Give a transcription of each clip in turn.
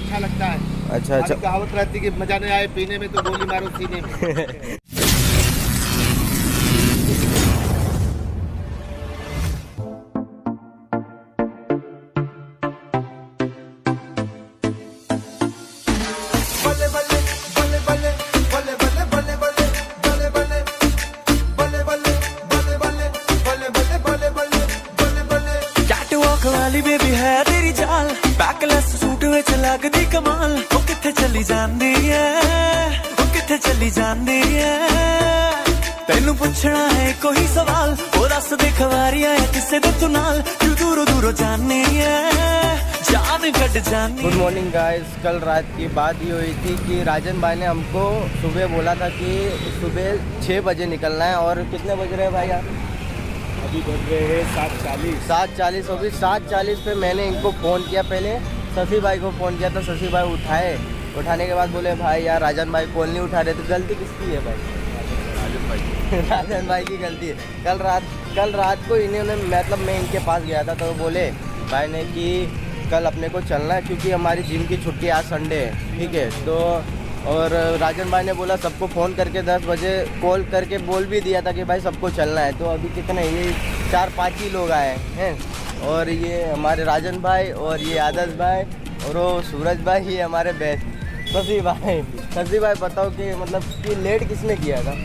अच्छा लगता है। अच्छा अच्छा। कहावत रहती कि मजा नहीं आए पीने में तो गोली मारो सीने में। वाली बेबी है तेरी चाल, बैकलेस सूट विच लगदी कमाल। ओ किथे चली जांदी है, ओ किथे चली जांदी है। तेनू पुछना है कोई सवाल, ओ दस दे खवारियां है किसे दे तू नाल। क्यों दूरों दूरों जानी है, जान कट जानी। Good morning guys. कल रात की बात ये हुई थी कि राजन भाई ने हमको सुबह बोला था कि सुबह 6 बजे निकलना है। और कितने बज रहे हैं भाई आप? अभी बज रहे हैं 7:40। 7:40 होगी। 7:40 पे मैंने इनको फ़ोन किया। पहले शशि भाई को फ़ोन किया तो शशि भाई उठाने के बाद बोले भाई यार राजन भाई कॉल नहीं उठा रहे। तो गलती किसकी है भाई? राजन भाई की गलती है। कल रात को इन्होंने मतलब मैं इनके पास गया था तो बोले भाई ने कि कल अपने को चलना है क्योंकि हमारी जिम की छुट्टी आज संडे है, ठीक है। तो और राजन भाई ने बोला सबको फ़ोन करके 10 बजे कॉल करके बोल भी दिया था कि भाई सबको चलना है। तो अभी कितने ये 4-5 ही लोग आए हैं। और ये हमारे राजन भाई और ये आदर्श भाई और वो सूरज भाई, ये हमारे बेस्ट शशि भाई। शशि भाई बताओ कि मतलब कि लेट किसने किया था?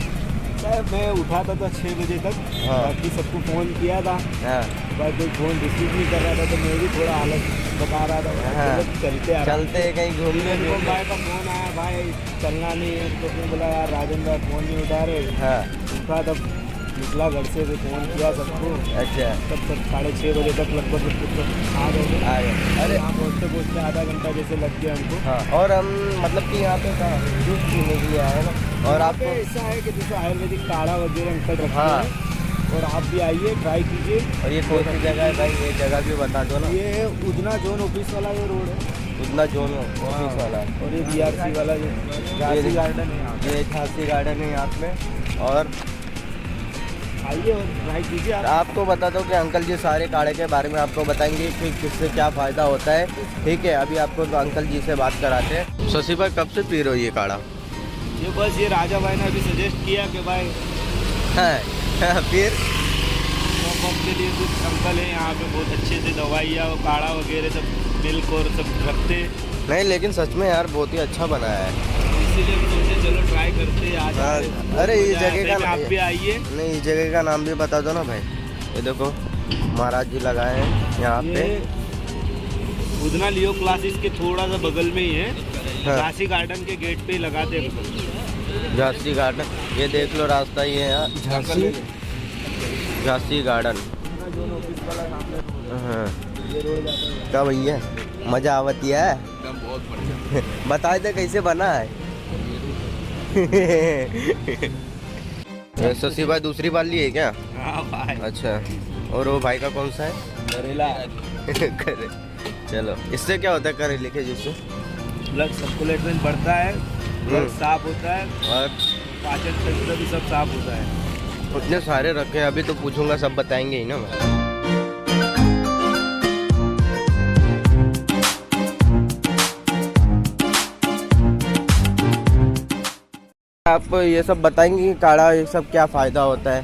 मैं उठा था 6 बजे तक। हाँ। बाकी सबको फ़ोन किया था। हाँ भाई कोई फ़ोन रिसीव नहीं कर रहा था तो मैं भी थोड़ा हालत बता रहा था। हाँ। चलते कहीं घूमने मेरे को भाई का फ़ोन आया, भाई चलना नहीं है। तो फिर बोला यार राजन भाई फ़ोन नहीं उठा रहे। हाँ उठा तब निकला घर से तो फ़ोन किया सबको। अच्छा तब 6:30 बजे तक लगभग आ गए। अरे यहाँ पहुँचते आधा घंटा जैसे लग गया हमको। हाँ। और हम मतलब कि यहाँ पे जूस पीने के लिए आए ना। और आपको ऐसा है कि जैसे आयुर्वेदिक काढ़ा वगैरह अंकल रखते हाँ। हैं और आप भी आइए ट्राई कीजिए। और ये कौन सी जगह है भाई? ये जगह भी बता दो ना। ये उधना जोन ऑफिस वाला जो रोड है, उतना जोन ऑफिस वाला है। और ये BRC वाला जो झांसी गार्डन है यहाँ पे। ये झांसी गार्डन है यहाँ पे। और आइए और ट्राई कीजिए आप। आपको बता दो कि अंकल जी सारे काढ़े के बारे में आपको बताएंगे कि किससे क्या फ़ायदा होता है, ठीक है। अभी आपको तो अंकल जी से बात कराते हैं। शशि भाई कब से पी रहे हो ये काढ़ा? ये बस ये राजा भाई ने अभी सजेस्ट किया कि भाई हाँ फिर पॉप के लिए कुछ अंकल हैं यहाँ पे बहुत अच्छे से दवाइयाँ और काढ़ा वगैरह सब मिल्क और सब रखते। नहीं लेकिन सच में यार बहुत ही अच्छा बनाया है। इसीलिए हम सोचे चलो ट्राई करते आज। अरे ये जगह का आप भी आइए। नहीं इस जगह का नाम भी बता दो ना भाई। ये देखो महाराज जी लगाए हैं यहाँ पे। उधना लियो क्लासेस के थोड़ा सा बगल में ही है। हाँ। झांसी गार्डन के गेट पे ही लगाते हैं। झांसी गार्डन ये देख लो रास्ता ये है झांसी गार्डन। हाँ क्या भैया मजा आवती है? बहुत बढ़िया। बता दे कैसे बना है। शशि भाई दूसरी बार लिए क्या? हाँ भाई। अच्छा। और वो भाई का कौन सा है? करेला। करे चलो इससे क्या होता है करेले के जूस से? ब्लड सर्कुलेशन बढ़ता है, ब्लड साफ होता है और पाचन तंत्र भी सब साफ होता है। उतने सारे रखे हैं अभी तो पूछूंगा सब बताएंगे ही ना। आप ये सब बताएंगे कि काढ़ा ये सब क्या फ़ायदा होता है?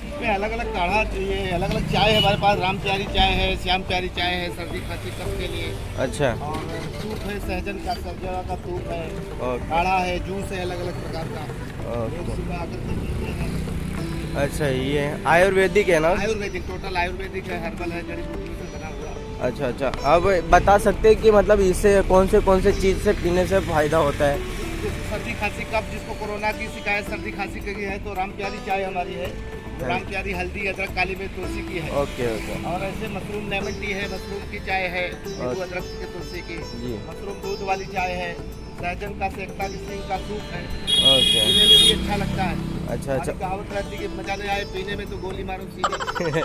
इसमें अलग अलग काढ़ा चाहिए, अलग अलग चाय है हमारे पास। राम प्यारी चाय है, श्याम प्यारी चाय है सर्दी खांसी कफ के लिए। अच्छा। और सूप है सहजन का, सरजरा का सूप है, काढ़ा है, जूस है अलग अलग प्रकार का। सुबह आकर के पीते हैं। अच्छा ये आयुर्वेदिक है ना? आयुर्वेदिक टोटल आयुर्वेदिक है, हर्बल है, जड़ी बूटियों से बना हुआ। अच्छा अच्छा। अब बता सकते हैं कि मतलब इससे कौन से चीज़ से पीने से फ़ायदा होता है? सर्दी खांसी कफ, जिसको कोरोना की शिकायत सर्दी खांसी की है तो राम प्यारी चाय हमारी है। राम प्यारी हल्दी अदरक काली मिर्च तुलसी की है। Okay okay. और ऐसे मशरूम लेमन टी है, मशरूम की चाय है, नींबू अदरक की तुलसी की। मशरूम दूध वाली चाय है, सहजन का सेकता सिंह का सूप है। ओके। पीने में भी अच्छा लगता है। अच्छा अच्छा। कहावत रहती कि मजा नहीं आए पीने में तो गोली मारो सीने।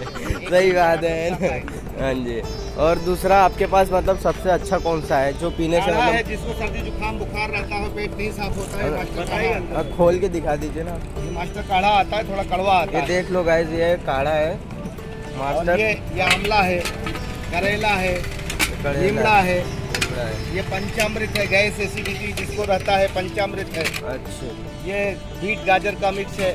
सही बात है। हाँ जी। और दूसरा आपके पास मतलब सबसे अच्छा कौन सा है जो पीने से काढ़ा है मतलब जिसको सर्दी जुकाम बुखार रहता है, पेट नहीं साफ होता है, मास्टर काढ़ा। खोल के दिखा दीजिए ना। ये मास्टर काढ़ा आता है, थोड़ा कड़वा आता ये है। देख लो गाइस ये काढ़ा है और मास्टर। ये आंवला है, करेला है, नीमड़ा है। ये पंचामृत है, गैस एसिडिटी जिसको रहता है पंचामृत है। अच्छा ये बीट गाजर का मिक्स है।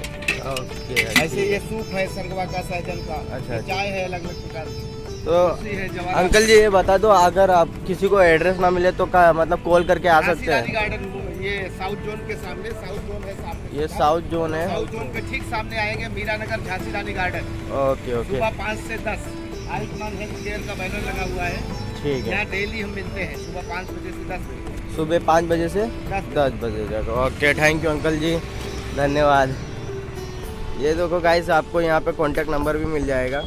ओके। ऐसे ये सूप है सरगवा का, सहजन का। अच्छा, ये चाय है अलग अलग प्रकार की। तो तुलसी है, जवार अंकल जी ये बता दो, अगर आप किसी को एड्रेस ना मिले तो का मतलब कॉल करके आ सकते झांसी रानी हैं? गार्डन, ये साउथ जोन के सामने, साउथ जोन है सामने। ये साउथ जोन है। साउथ जोन के ठीक सामने आएंगे, मीरा नगर झांसी रानी गार्डन। ओके ओके सुबह 5 से 10 आयुष्मान हेल्थ केयर का बैनर लगा हुआ है। ठीक है। यहाँ डेली हम मिलते हैं सुबह 5 बजे से 10 बजे। सुबह 5 बजे से 10 बजे तक। ओके, थैंक यू अंकल जी, धन्यवाद। ये देखो गाइस, आपको यहाँ पे कांटेक्ट नंबर भी मिल जाएगा।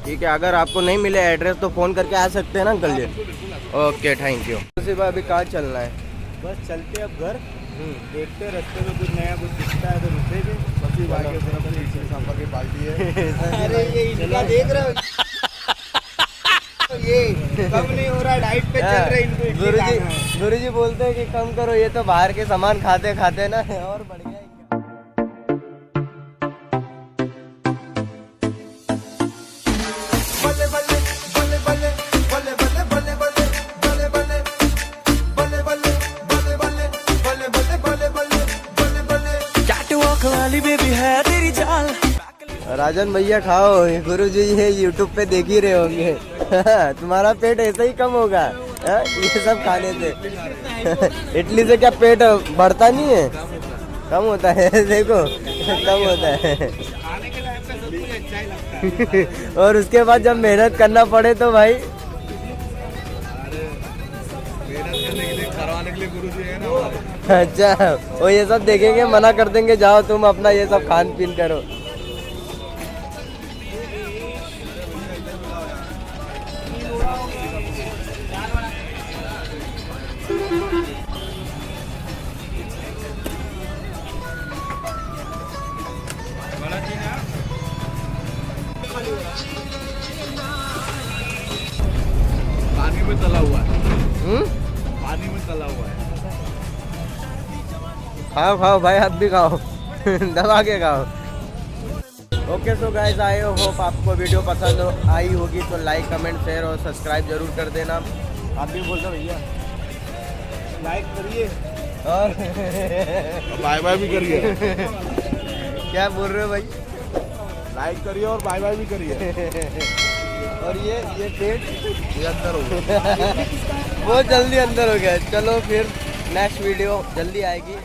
ठीक है, अगर आपको नहीं मिले एड्रेस तो फ़ोन करके आ सकते हैं ना uncle ji? Okay, thank you. सिर्फ अभी कहाँ चलना है? बस चलते अब घर, देखते रास्ते में कुछ नया कुछ दिखता है तो रुकेंगे। सभी भाई के तरफ से इसी सांपा की पार्टी है। अरे ये इनका देख रहे हो, ये कम नहीं हो रहा, डाइट पे चल रहे इनको। गुरुजी बोलते हैं कि कम करो, ये तो बाहर के सामान खाते खाते ना और बढ़ गया। वाली बेबी है तेरी चाल। राजन भैया खाओ, गुरुजी ये यूट्यूब पे देख ही रहे होंगे। तुम्हारा पेट ऐसे ही कम होगा ये सब खाने से। इडली से क्या पेट बढ़ता नहीं है? कम होता है। देखो कम होता है। खाने के टाइम पे सब कुछ अच्छा ही लगता है। और उसके बाद जब मेहनत करना पड़े तो भाई, मेहनत करने के लिए, करवाने के लिए गुरुजी है ना। अच्छा वो ये सब देखेंगे, मना कर देंगे जाओ तुम अपना ये सब खान पीन करो। पानी में तला हुआ है। पानी में तला हुआ है। खाओ खाओ भाई, आप भी खाओ। दबा के खाओ। Okay so guys, I hope आपको वीडियो पसंद आई होगी तो लाइक कमेंट शेयर और सब्सक्राइब जरूर कर देना। आप भी बोल दो भैया, लाइक करिए और बाय बाय भी करिए। क्या बोल रहे हो भाई? लाइक करिए और बाय बाय भी करिए। और ये पेट ये अंदर हो गया। बहुत जल्दी अंदर हो गया। चलो फिर नेक्स्ट वीडियो जल्दी आएगी।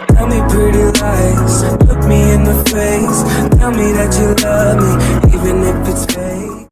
Tell me pretty lies, look me in the face, tell me that you love me, even if it's fake.